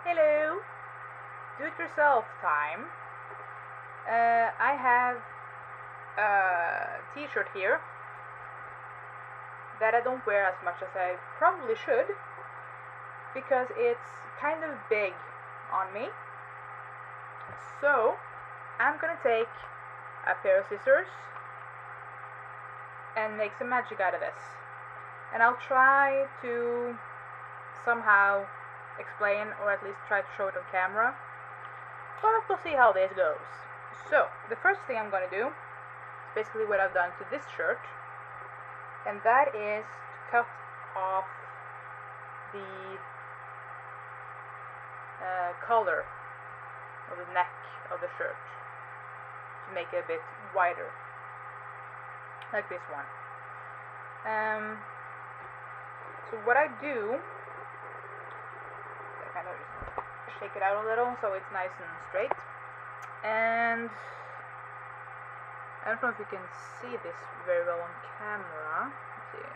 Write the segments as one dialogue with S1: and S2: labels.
S1: Hello! Do-it-yourself time. I have a t-shirt here that I don't wear as much as I probably should because it's kind of big on me. So I'm gonna take a pair of scissors and make some magic out of this. And I'll try to somehow explain, or at least try to show it on camera, but we'll see how this goes. So the first thing I'm going to do is basically what I've done to this shirt, and that is to cut off the collar of the neck of the shirt to make it a bit wider, like this one. So what I do, I kind of just shake it out a little so it's nice and straight. And I don't know if you can see this very well on camera. Let's see.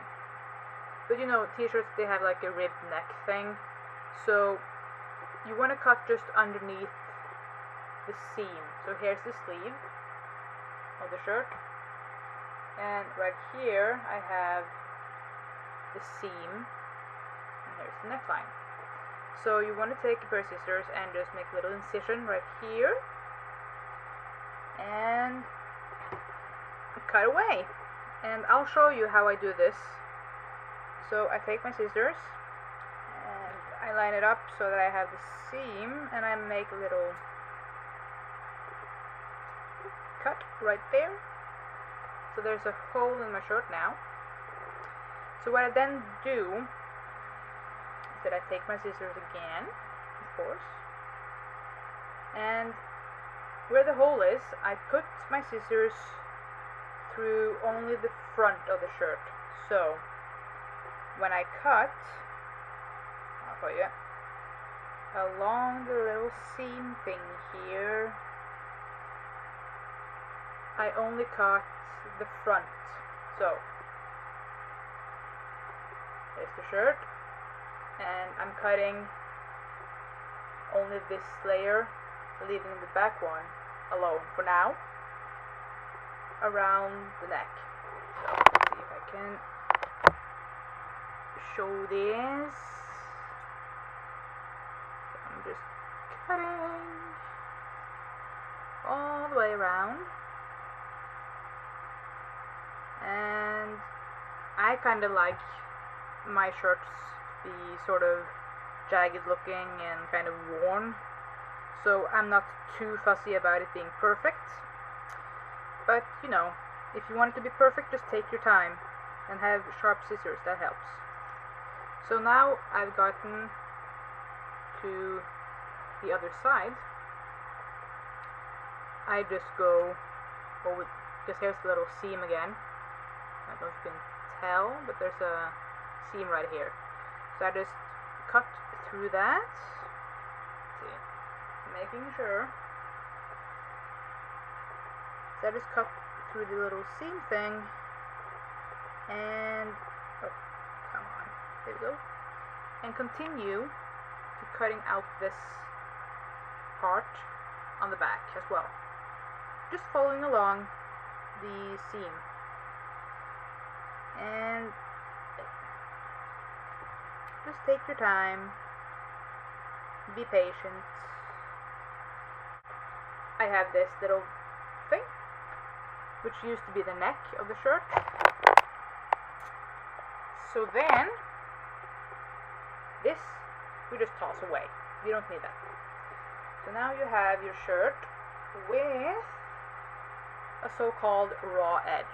S1: But you know, t-shirts, they have like a ribbed neck thing. So you want to cut just underneath the seam. So here's the sleeve of the shirt. And right here I have the seam. And here's the neckline. So you want to take a pair of scissors and just make a little incision right here. And cut away. And I'll show you how I do this. So I take my scissors and I line it up so that I have the seam, and I make a little cut right there. So there's a hole in my shirt now. So what I then do is that I take my scissors again, of course, and where the hole is, I put my scissors through only the front of the shirt. So when I cut, I'll show you, along the little seam thing here, I only cut the front. So there's the shirt, and I'm cutting only this layer, leaving the back one alone for now, around the neck. So let's see if I can show this. So I'm just cutting all the way around, and I kind of like my shirts to be sort of jagged looking and kind of worn, so I'm not too fussy about it being perfect. But you know, if you want it to be perfect, just take your time and have sharp scissors. That helps. So now I've gotten to the other side. I just go over, because here's the little seam again. I don't know if you can tell, but there's a seam right here. So I just cut through that. Let's see, making sure. So I just cut through the little seam thing, and oh, come on, there we go, and continue to cutting out this part on the back as well, just following along the seam. And just take your time, be patient. I have this little thing, which used to be the neck of the shirt. So then, this we just toss away. You don't need that. So now you have your shirt with a so-called raw edge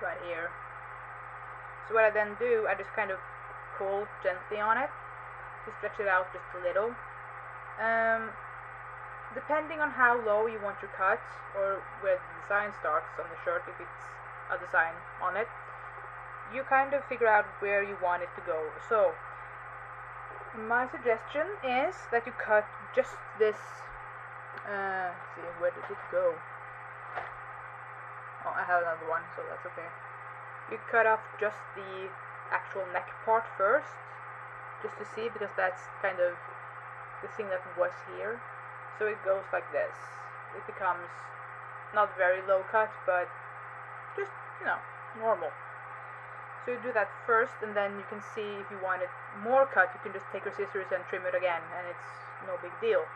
S1: right here. So what I then do, I just kind of pull gently on it to stretch it out just a little. Depending on how low you want your cut, or where the design starts on the shirt, if it's a design on it, you kind of figure out where you want it to go. So my suggestion is that you cut just this, let's see, where did it go? Oh, I have another one, so that's okay. You cut off just the actual neck part first, just to see, because that's kind of the thing that was here. So it goes like this. It becomes not very low cut, but just, normal. So you do that first, and then you can see if you want it more cut, you can just take your scissors and trim it again, and it's no big deal.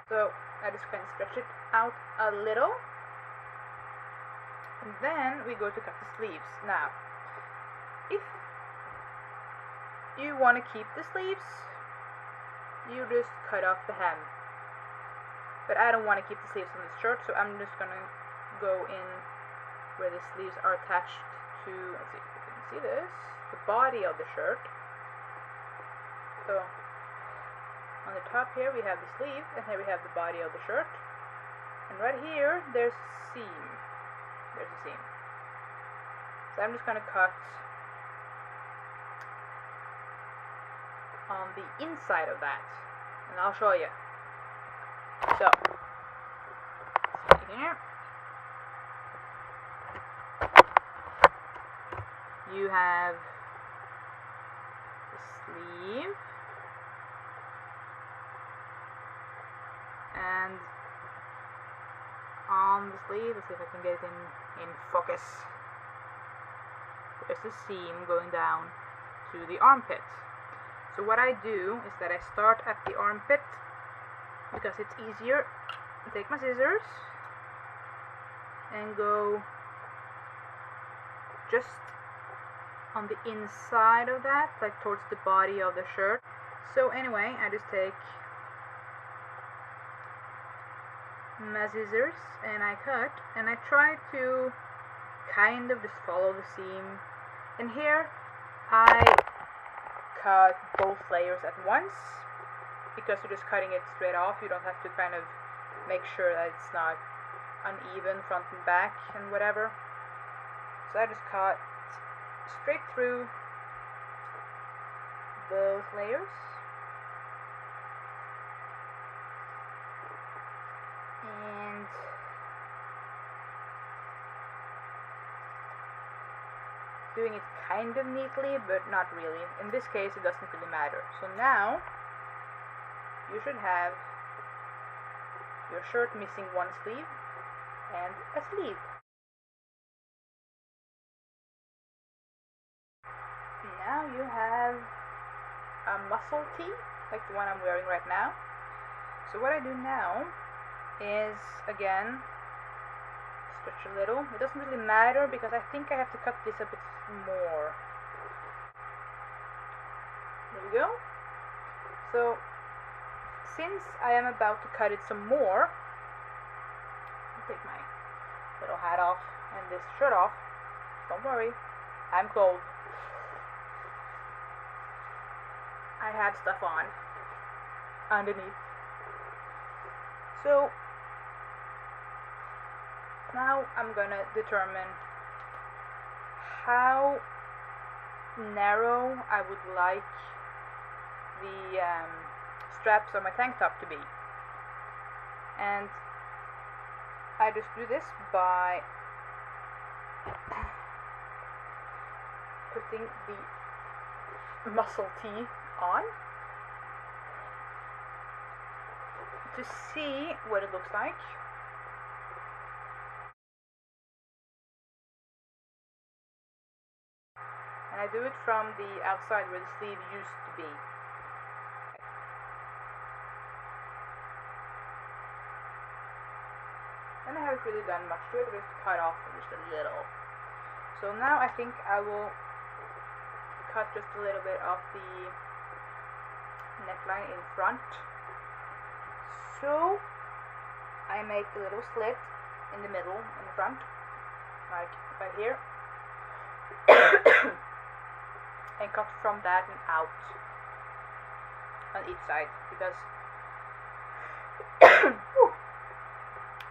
S1: So I just kind of stretch it out a little, and then we go to cut the sleeves. Now, if you want to keep the sleeves, you just cut off the hem. But I don't want to keep the sleeves on this shirt, so I'm just gonna go in where the sleeves are attached to, let's see if you can see this, the body of the shirt. So on the top here we have the sleeve, and here we have the body of the shirt. And right here there's a seam. There's a seam. So I'm just gonna cut on the inside of that, and I'll show you. So, see here, you have the sleeve, and on the sleeve, let's see if I can get it in focus, there's a seam going down to the armpit. So what I do is that I start at the armpit, because it's easier. Take my scissors and go just on the inside of that, like towards the body of the shirt. So anyway, I just take my scissors and I cut, and I try to kind of just follow the seam. And here I cut both layers at once, because you're just cutting it straight off. You don't have to kind of make sure that it's not uneven front and back and whatever. So I just cut straight through both layers. And doing it kind of neatly, but not really. In this case, it doesn't really matter. So now you should have your shirt missing one sleeve and a sleeve. Now you have a muscle tee, like the one I'm wearing right now. So what I do now is, again, stretch a little. It doesn't really matter, because I think I have to cut this a bit more. There we go. So since I am about to cut it some more, I'll take my little hat off and this shirt off. Don't worry, I'm cold. I have stuff on underneath. So now I'm gonna determine how narrow I would like the straps on my tank top to be. And I just do this by putting the muscle tee on to see what it looks like. And I do it from the outside where the sleeve used to be. And I haven't really done much to it, just cut off just a little. So now I think I will cut just a little bit of the neckline in front. So I make a little slit in the middle, in the front, like right here. And cut from that and out on each side, because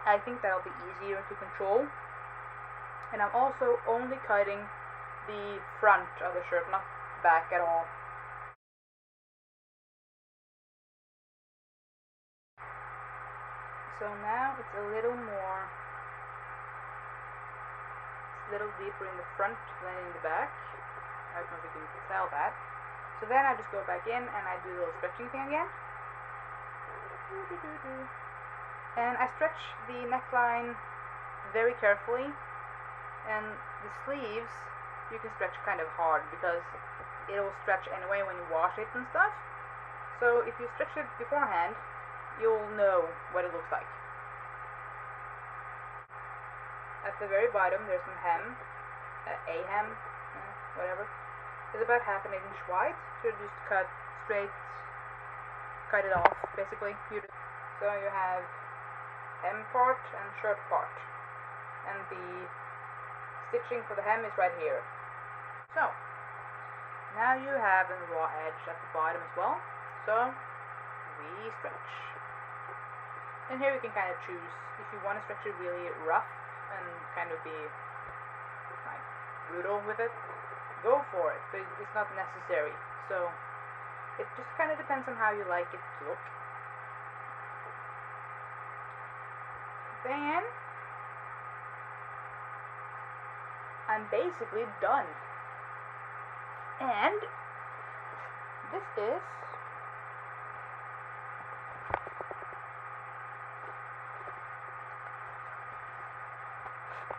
S1: I think that'll be easier to control. And I'm also only cutting the front of the shirt, not the back at all. So now it's a little more, it's a little deeper in the front than in the back. I don't know if you can tell that. So So then I just go back in and I do the little stretching thing again. And I stretch the neckline very carefully, and the sleeves you can stretch kind of hard because it will stretch anyway when you wash it and stuff. So if you stretch it beforehand, you'll know what it looks like. At the very bottom there's some hem, a hem, whatever. It's about 1/2 inch wide, so just cut it off basically. So you have hem part and shirt part, and the stitching for the hem is right here. So now you have a raw edge at the bottom as well, so we stretch. And here you can kind of choose if you want to stretch it really rough and kind of be like brutal with it, go for it, but it's not necessary. So it just kind of depends on how you like it to look. Then I'm basically done. And this is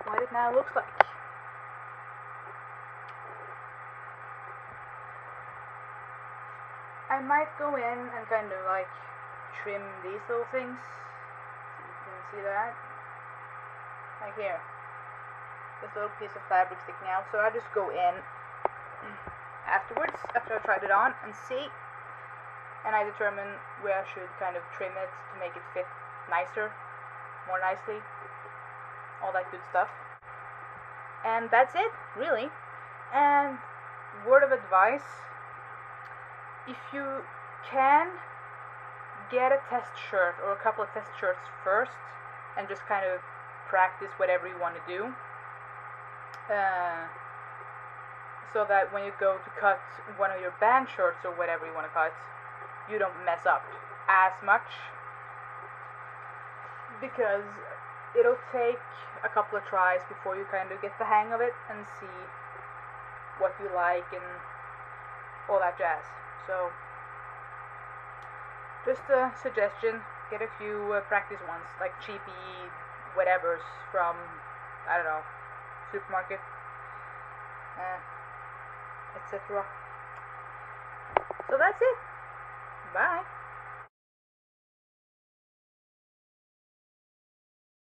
S1: what it now looks like. I might go in and kind of like trim these little things. So you can see that. Like here. This little piece of fabric sticking out. So I just go in afterwards, after I tried it on, and see. And I determine where I should kind of trim it to make it fit nicer, more nicely. All that good stuff. And that's it, really. And word of advice, if you can, get a test shirt or a couple of test shirts first and just kind of practice whatever you want to do, so that when you go to cut one of your band shirts or whatever you want to cut, you don't mess up as much, because it'll take a couple of tries before you kind of get the hang of it and see what you like and all that jazz. So just a suggestion, get a few practice ones, like cheapy whatevers from, I don't know, supermarket, etc. So that's it. Bye.